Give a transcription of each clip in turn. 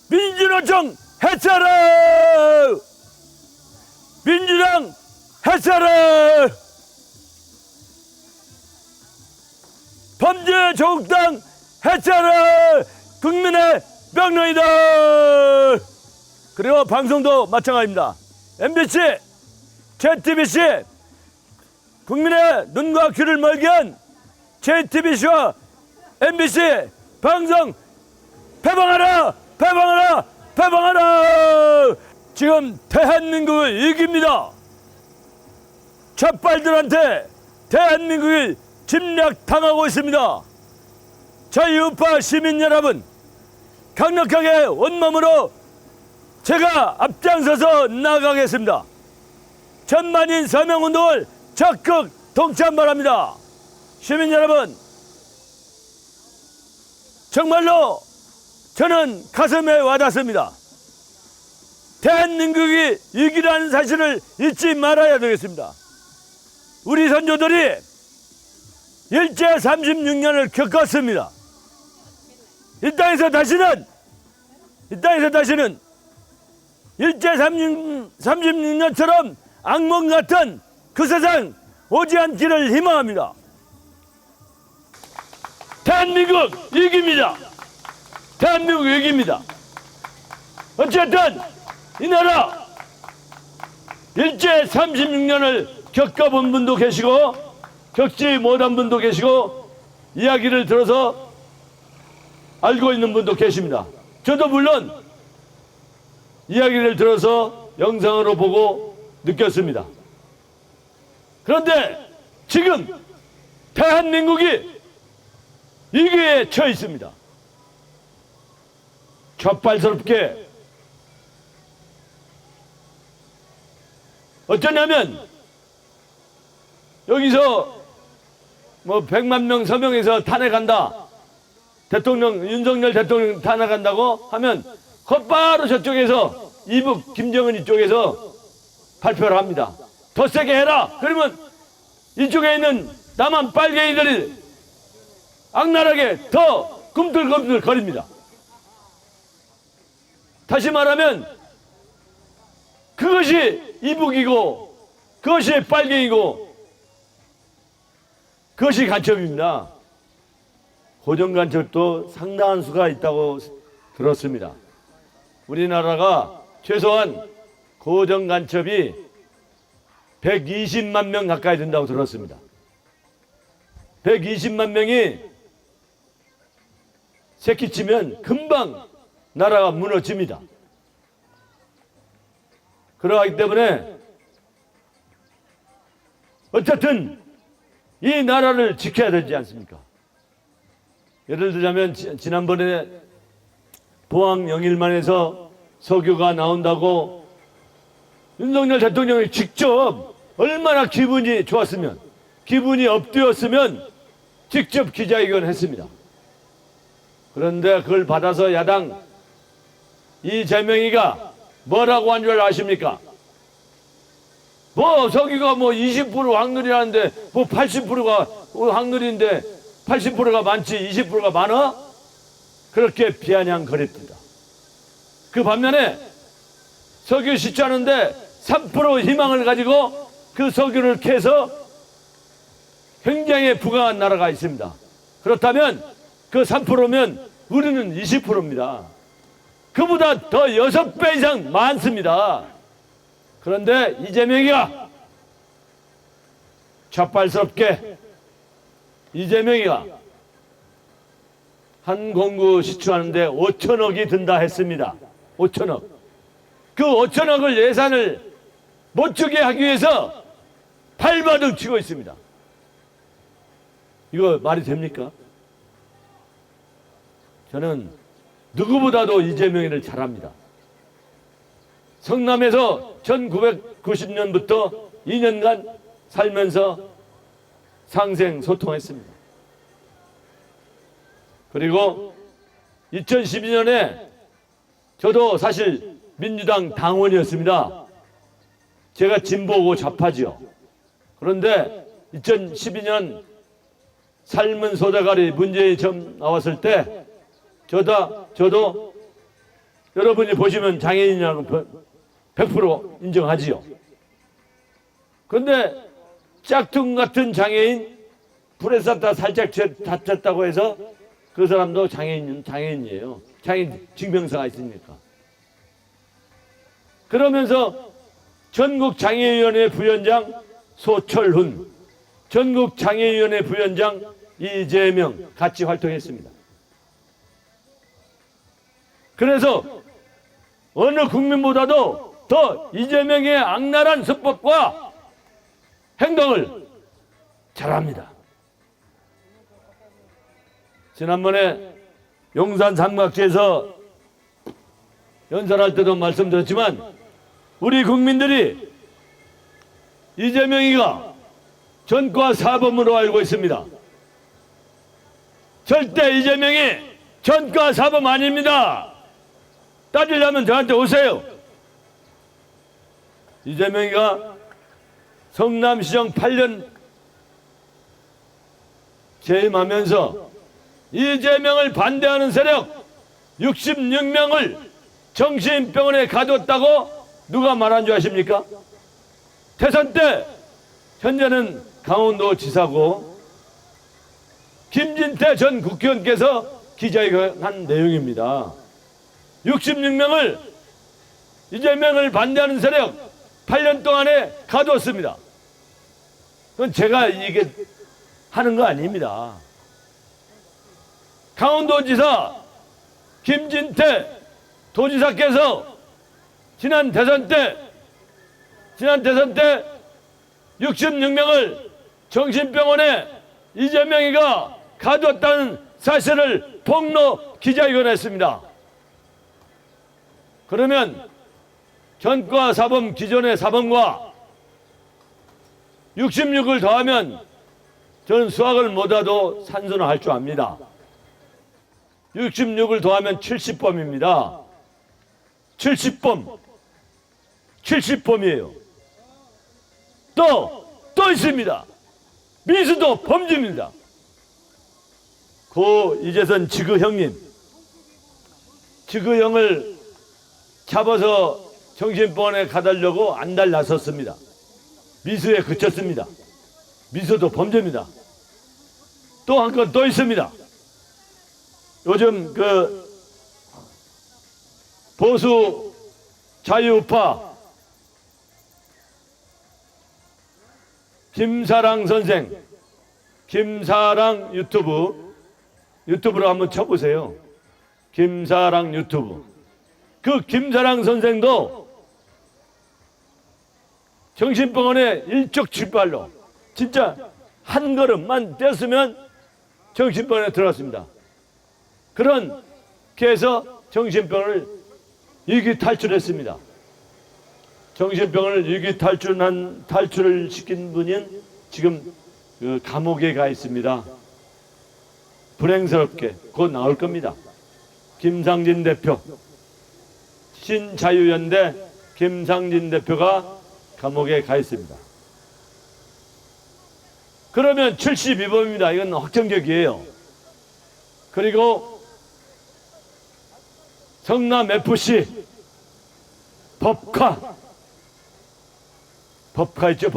민주노총 해체하라! 민주당 해체하라! 범죄 조국당 해체하라! 국민의 명령이다! 그리고 방송도 마찬가지입니다. MBC, JTBC, 국민의 눈과 귀를 멀게 한 JTBC와 MBC 방송 폐방하라! 폐방하라! 폐방하라! 지금 대한민국을 이깁니다. 좌빨들한테 대한민국이 침략당하고 있습니다. 자유우파 시민 여러분, 강력하게 온몸으로 제가 앞장서서 나가겠습니다. 천만인 서명운동을 적극 동참 바랍니다. 시민 여러분, 정말로 저는 가슴에 와닿습니다. 대한민국이 위기라는 사실을 잊지 말아야 되겠습니다. 우리 선조들이 일제 36년을 겪었습니다. 이 땅에서 다시는 일제 36년처럼 악몽 같은 그 세상 오지 않기를 희망합니다. 대한민국 이깁니다. 대한민국 이깁니다. 어쨌든 이 나라 일제 36년을 겪어본 분도 계시고 겪지 못한 분도 계시고 이야기를 들어서 알고 있는 분도 계십니다. 저도 물론 이야기를 들어서 영상으로 보고 느꼈습니다. 그런데 지금 대한민국이 위기에 처해 있습니다. 촉발스럽게 어쩌냐면 여기서 뭐 100만 명 서명해서 탄핵한다, 대통령 윤석열 대통령 탄핵한다고 하면 곧바로 저쪽에서 이북 김정은 이쪽에서 발표를 합니다. 더 세게 해라. 그러면 이쪽에 있는 남한 빨갱이들이 악랄하게 더 꿈틀꿈틀 거립니다. 다시 말하면 그것이 이북이고 그것이 빨갱이고 그것이 간첩입니다. 고정간첩도 상당한 수가 있다고 들었습니다. 우리나라가 최소한 고정간첩이 120만 명 가까이 된다고 들었습니다. 120만 명이 새끼치면 금방 나라가 무너집니다. 그러기 때문에 어쨌든 이 나라를 지켜야 되지 않습니까? 예를 들자면 지난번에 포항 영일만에서 석유가 나온다고 윤석열 대통령이 직접 얼마나 기분이 좋았으면, 기분이 업되었으면 직접 기자회견을 했습니다. 그런데 그걸 받아서 야당 이재명이가 뭐라고 한 줄 아십니까? 뭐 석유가 뭐 20% 확률이라는데 뭐 80%가 확률인데 80%가 많지 20%가 많아? 그렇게 비아냥거립니다. 그 반면에 석유 시추하는데 3% 희망을 가지고 그 석유를 캐서 굉장히 부강한 나라가 있습니다. 그렇다면 그 3%면 우리는 20%입니다. 그보다 더 6배 이상 많습니다. 그런데 이재명이가 좌빨스럽게 이재명이가 한 공구 시추하는데 5천억이 든다 했습니다. 5천억. 그 5천억을 예산을 못 주게 하기 위해서 발버둥 치고 있습니다. 이거 말이 됩니까? 저는 누구보다도 이재명이를 잘합니다. 성남에서 1990년부터 2년간 살면서 상생 소통했습니다. 그리고 2012년에 저도 사실 민주당 당원이었습니다. 제가 진보고 좌파지요. 그런데 2012년 삶은 소대가리 문제의 점 나왔을 때 저도 여러분이 보시면 장애인이라고 100% 인정하지요. 그런데 짝퉁 같은 장애인 불에 쌌다 살짝 다쳤다고 해서 그 사람도 장애인이에요. 장애인 증명서가 있으니까. 그러면서 전국장애위원회 부위원장 소철훈, 전국장애위원회 부위원장 이재명 같이 활동했습니다. 그래서 어느 국민보다도 더 이재명의 악랄한 수법과 행동을 잘합니다. 지난번에 용산 삼각지에서 연설할 때도 말씀드렸지만 우리 국민들이 이재명이가 전과 사범으로 알고 있습니다. 절대 이재명이 전과 사범 아닙니다. 따지려면 저한테 오세요. 이재명이가 성남시장 8년 재임하면서 이재명을 반대하는 세력 66명을 정신병원에 가뒀다고 누가 말한 줄 아십니까? 대선 때 현재는 강원도지사고 김진태 전 국회의원께서 기자회견한 내용입니다. 66명을 이재명을 반대하는 세력 8년 동안에 가두었습니다. 그건 제가 이게 하는 거 아닙니다. 강원도지사 김진태 도지사께서 지난 대선 때 66명을 정신병원에 이재명이가 가두었다는 사실을 폭로 기자회견했습니다. 그러면 전과 사범 기존의 사범과 66을 더하면 저는 수학을 못해도 산수는 할 줄 압니다. 66을 더하면 70범입니다. 70범이에요. 또 있습니다. 미수도 범죄입니다. 고 이재선 지그형을 잡아서 정신병원에 가달려고 안달 나섰습니다. 미수에 그쳤습니다. 미수도 범죄입니다. 또 한 건 또 있습니다. 요즘 그 보수 자유우파 김사랑 선생, 김사랑 유튜브로 한번 쳐보세요. 김사랑 유튜브. 그 김사랑 선생도 정신병원에 일촉즉발로 진짜 한 걸음만 뗐으면 정신병원에 들어갔습니다. 그렇게 해서 정신병원을 위기 탈출했습니다. 정신병원을 위기 탈출을 시킨 분은 지금 그 감옥에 가 있습니다. 불행스럽게 곧 나올 겁니다. 김상진 대표, 신자유연대 김상진 대표가 감옥에 가 있습니다. 그러면 72범입니다. 이건 확정적이에요. 그리고 성남FC 법카 있죠.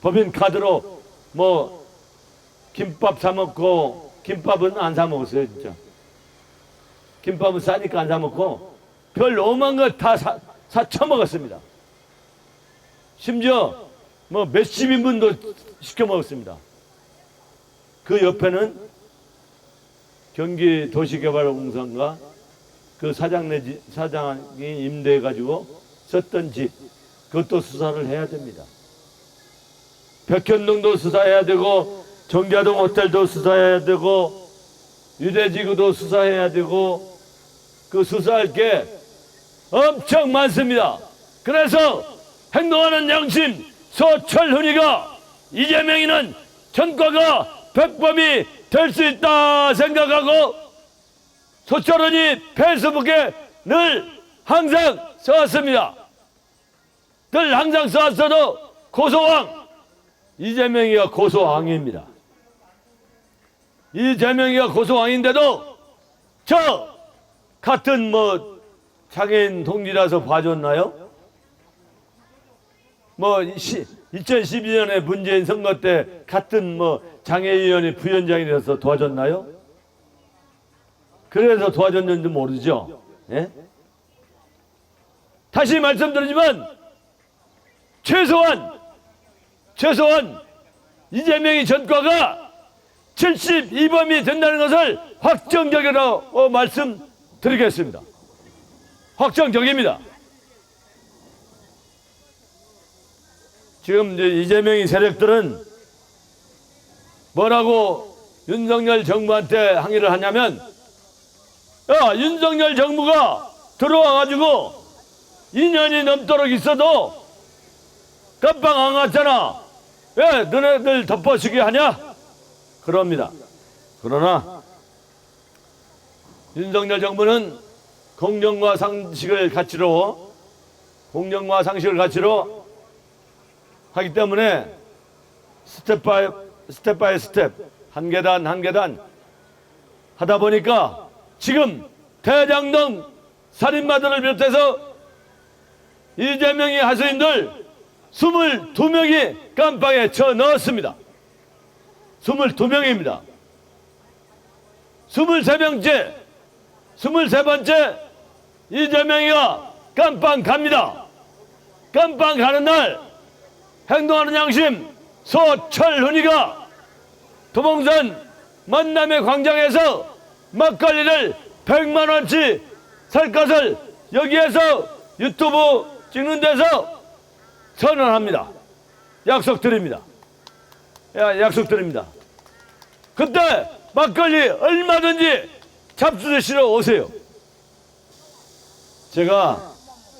법인카드로 뭐 김밥 사 먹고, 김밥은 안 사 먹었어요. 진짜 김밥은 싸니까 안 사 먹고 별 오만 걸 다 사 처먹었습니다. 심지어 뭐 몇십 인분도 시켜 먹었습니다. 그 옆에는 경기도시개발공사인가 그 사장이 임대해 가지고 썼던 집, 그것도 수사를 해야 됩니다. 백현동도 수사해야 되고, 정자동 호텔도 수사해야 되고, 유대지구도 수사해야 되고, 그 수사할 게 엄청 많습니다. 그래서 행동하는 양심 소철훈이가 이재명이는 전과가 백범이 될 수 있다 생각하고 소철훈이 페이스북에 늘 항상 써왔습니다. 늘 항상 써왔어도 고소왕 이재명이가 고소왕입니다. 이재명이가 고소왕인데도 저 같은 뭐 장애인 동지라서 봐줬나요? 뭐 2012년에 문재인 선거 때 같은 뭐 장애위원회 부위원장이라서 도와줬나요? 그래서 도와줬는지 모르죠. 예? 다시 말씀드리지만 최소한 이재명이 전과가 72범이 된다는 것을 확정적으로 말씀드리겠습니다. 확정적입니다. 지금 이제 이재명이 세력들은 뭐라고 윤석열 정부한테 항의를 하냐면, 야, 윤석열 정부가 들어와가지고 2년이 넘도록 있어도 깜빵 안 갔잖아. 왜 너네들 덮어쓰기 하냐? 그럽니다. 그러나 윤석열 정부는 공정과 상식을 가치로 하기 때문에 스텝 바이 스텝 한 계단 하다 보니까 지금 대장동 살인마들을 비롯해서 이재명의 하수인들 22명이 깜빵에 쳐 넣었습니다. 22명입니다. 23번째 이재명이가 깜빵 갑니다. 깜빵 가는 날 행동하는 양심 소철훈이가 도봉산 만남의 광장에서 막걸리를 100만 원치 살 것을 여기에서 유튜브 찍는 데서 선언합니다. 약속드립니다. 약속드립니다. 그때 막걸리 얼마든지 잡수시러 오세요. 제가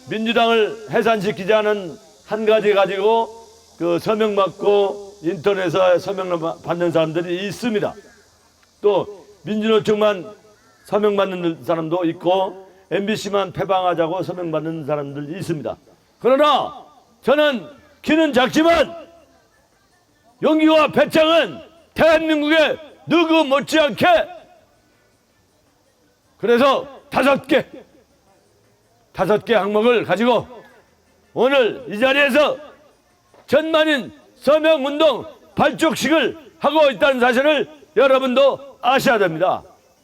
민주당을 해산시키자는 한 가지 가지고 그 서명 받고 인터넷에 서명을 받는 사람들이 있습니다. 또 민주노총만 서명 받는 사람도 있고 MBC만 폐방하자고 서명 받는 사람들이 있습니다. 그러나 저는 키는 작지만 용기와 배짱은 대한민국의 누구 못지않게, 그래서 5개 항목을 가지고 오늘 이 자리에서 전만인 서명운동 발족식을 하고 있다는 사실을 여러분도 아셔야 됩니다.